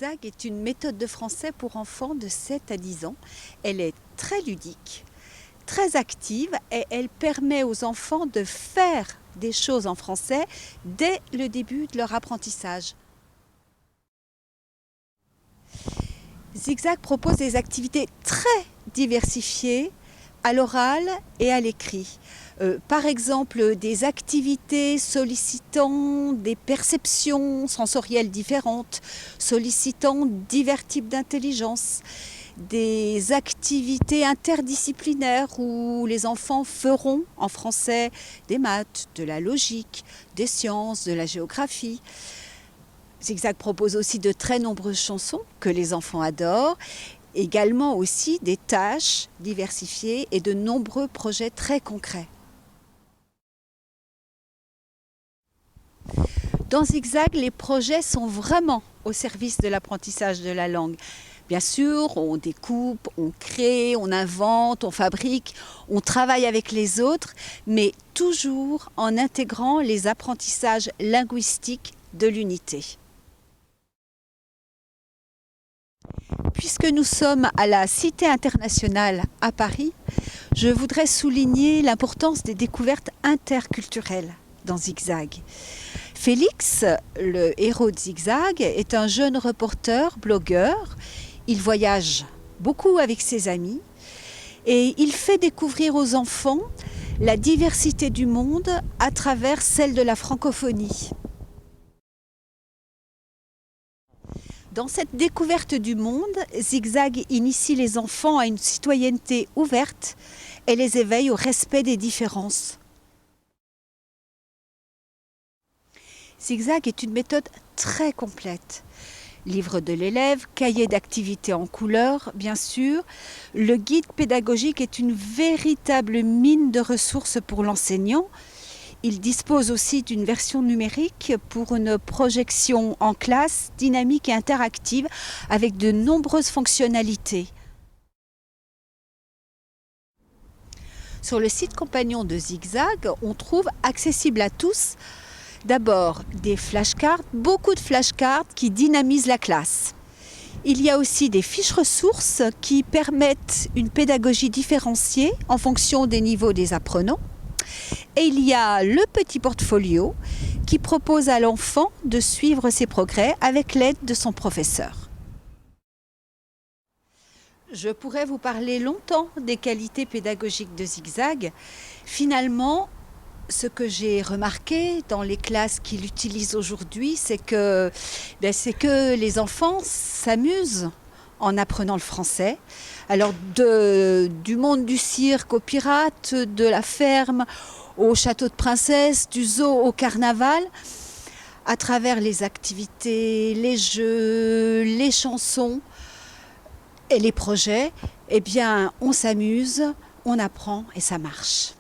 Zigzag est une méthode de français pour enfants de 7 à 10 ans. Elle est très ludique, très active et elle permet aux enfants de faire des choses en français dès le début de leur apprentissage. Zigzag propose des activités très diversifiées à l'oral et à l'écrit. Par exemple, des activités sollicitant des perceptions sensorielles différentes, sollicitant divers types d'intelligence, des activités interdisciplinaires où les enfants feront en français des maths, de la logique, des sciences, de la géographie. Zigzag propose aussi de très nombreuses chansons que les enfants adorent, également aussi des tâches diversifiées et de nombreux projets très concrets. Dans Zigzag, les projets sont vraiment au service de l'apprentissage de la langue. Bien sûr, on découpe, on crée, on invente, on fabrique, on travaille avec les autres, mais toujours en intégrant les apprentissages linguistiques de l'unité. Puisque nous sommes à la Cité internationale à Paris, je voudrais souligner l'importance des découvertes interculturelles dans Zigzag. Félix, le héros de Zigzag, est un jeune reporter, blogueur. Il voyage beaucoup avec ses amis et il fait découvrir aux enfants la diversité du monde à travers celle de la francophonie. Dans cette découverte du monde, Zigzag initie les enfants à une citoyenneté ouverte et les éveille au respect des différences. Zigzag est une méthode très complète. Livre de l'élève, cahier d'activités en couleurs, bien sûr. Le guide pédagogique est une véritable mine de ressources pour l'enseignant. Il dispose aussi d'une version numérique pour une projection en classe dynamique et interactive avec de nombreuses fonctionnalités. Sur le site compagnon de Zigzag, on trouve accessible à tous d'abord des flashcards, beaucoup de flashcards qui dynamisent la classe. Il y a aussi des fiches ressources qui permettent une pédagogie différenciée en fonction des niveaux des apprenants. Et il y a le petit portfolio qui propose à l'enfant de suivre ses progrès avec l'aide de son professeur. Je pourrais vous parler longtemps des qualités pédagogiques de Zigzag. Finalement, ce que j'ai remarqué dans les classes qui l'utilisent aujourd'hui, c'est que les enfants s'amusent en apprenant le français. Alors du monde du cirque aux pirates, de la ferme au château de princesse, du zoo au carnaval, à travers les activités, les jeux, les chansons et les projets, eh bien on s'amuse, on apprend et ça marche.